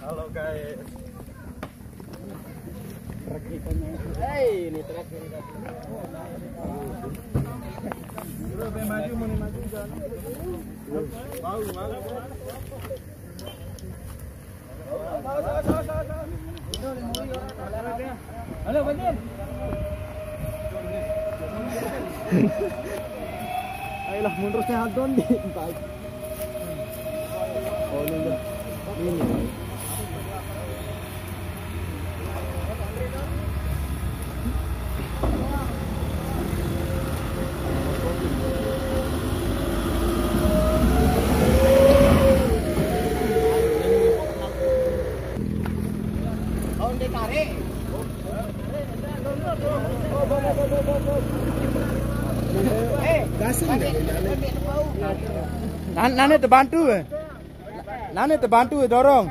Halo guys. Truk ikannya. Ini truk ini. Udah maju jangan. Mau. Halo, Bandin. Ayolah mundur sehat don di. Oh ini. Nane terbantu Nane terbantu dorong.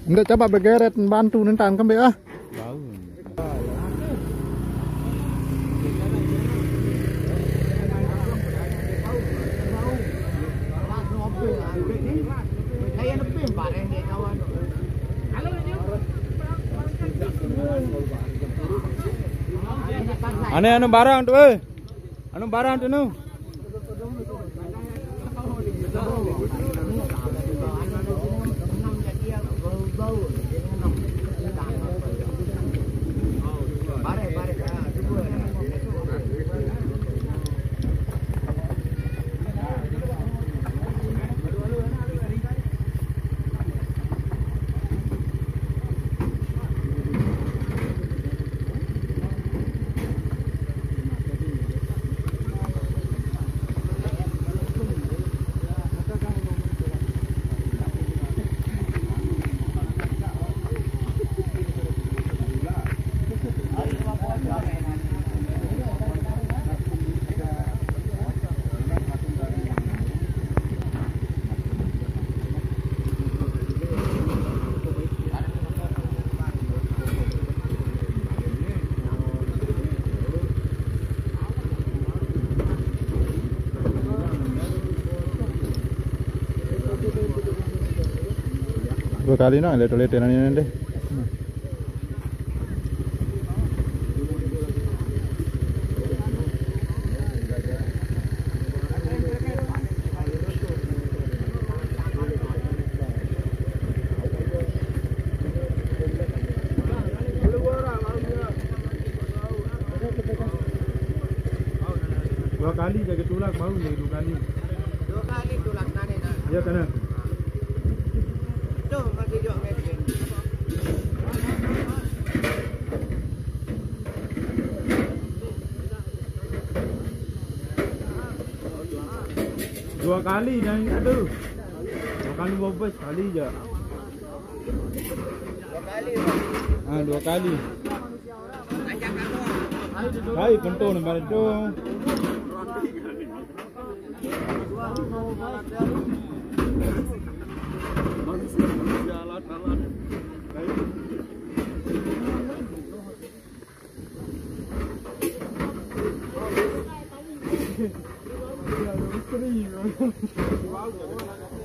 Enggak coba bergeret bantu nentan kan ah. Anu barang tu anu barang tu nu. Dua kali nak lihat ini deh. Dua kali jaga tulak mau nih 2 kali. 2 kali tulak tadi nak. Ya kena. Tuh masih jauh mesin. Dua kali jangan aduh. 2 kali bobos kali je. 2 kali. 2 kali. Ajak aku. Hai pentu nampak itu.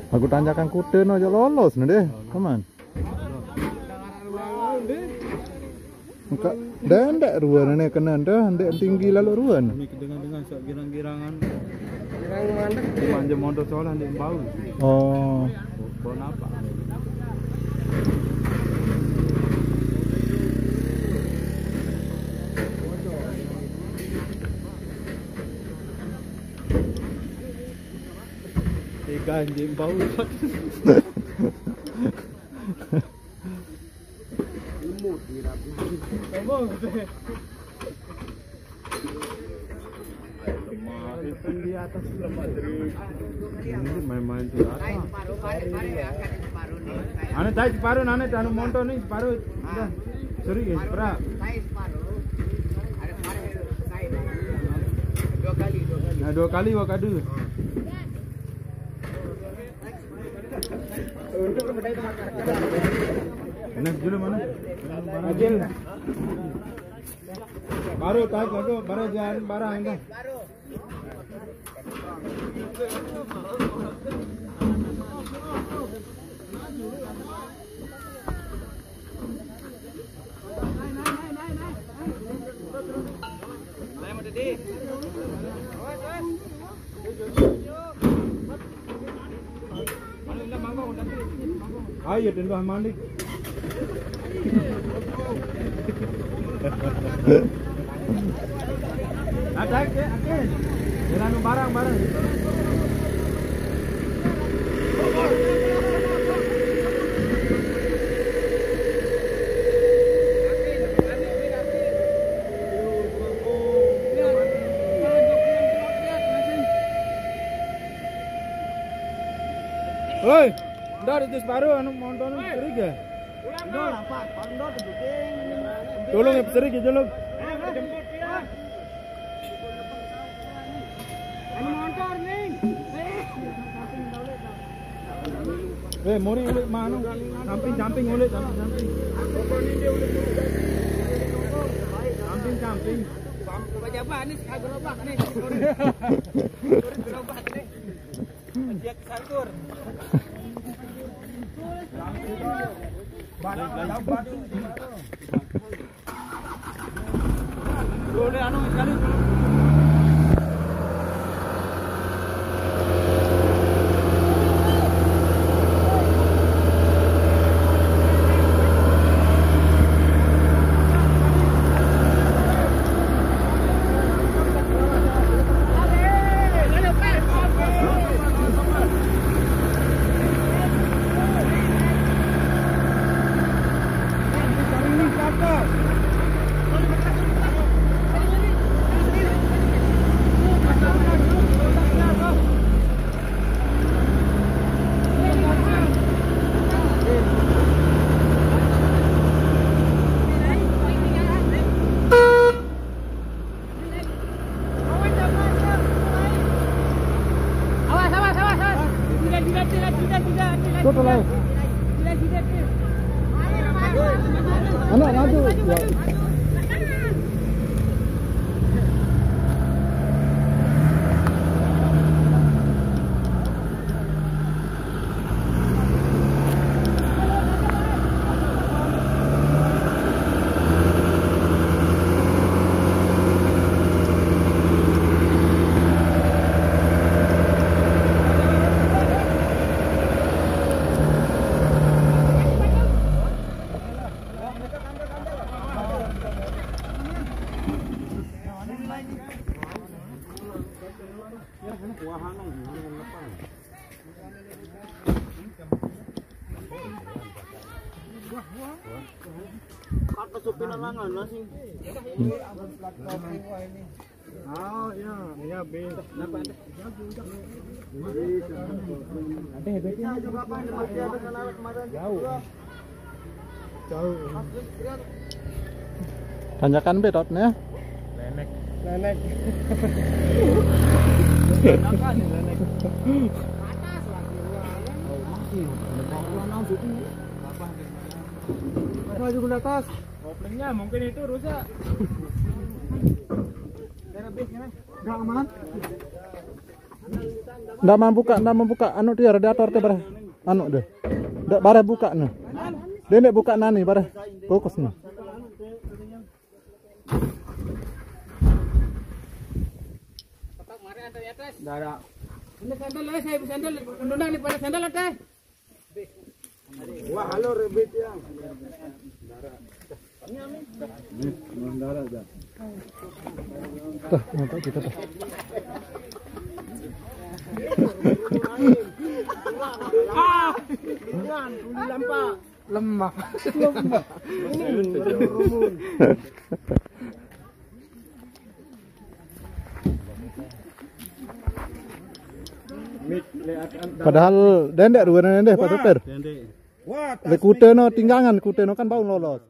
Aku tanyakan kuten aja lolos nih deh, teman. Muka ndak ruan nih kena ndak tinggi lalu ruan. Ini dengan sok girang-girangan. Girang mandek. Manja motor soalnya ndek bau. Oh. Bau apa? Anjing bau. Imut di rapi. Itu di atas lemah terus. Ini main-main di atas. Separuh ya kan separuh nih. Ane tai separuh ane anu monto nih separuh. Udah. Sorry guys, pra. Saya separuh. Ada separuh saya. 2 kali. Nah 2 kali wakadu. Untuk kemudian itu makan. Enak dulu mana? Ajil. Baru tarik lagi, baru jangan barang enggak. Ayo tembak mandi. Ada ke? Jangan barang-barang. Oi, udah itu separuh anu monton serik ya? Udah lah Pak, pandot buking. Tolong ya serik ya tolong. Jemput dia. Anu motor nih. Mori ulit mana? Camping ulit, camping. Camping. Baca apa nih? Gerobak nih. Gerobak nih. Ajak santur. Boleh anu sekali. Anak maju. Ya. Oh iya bis. Jauh. Tanyakan bedotnya. Lenek. Maju ke atas. Koplingnya mungkin itu rusak. Enggak aman. Ndak membuka anu dia radiator teh bare. Anu deh. Ndak bare buka nih. Dia ndak buka nani bare. Fokus nih. Darah. Ini sandal lah, saya sandal. Undang nih pada sandal ada. Wah, halo rebit ya. Darah aja. Tuh, nampak kita tuh. Lemah. Padahal dendek ruangan dendek Pak Dokter. Wah, Le kuteno tinggangan kuteno kan bau lolos.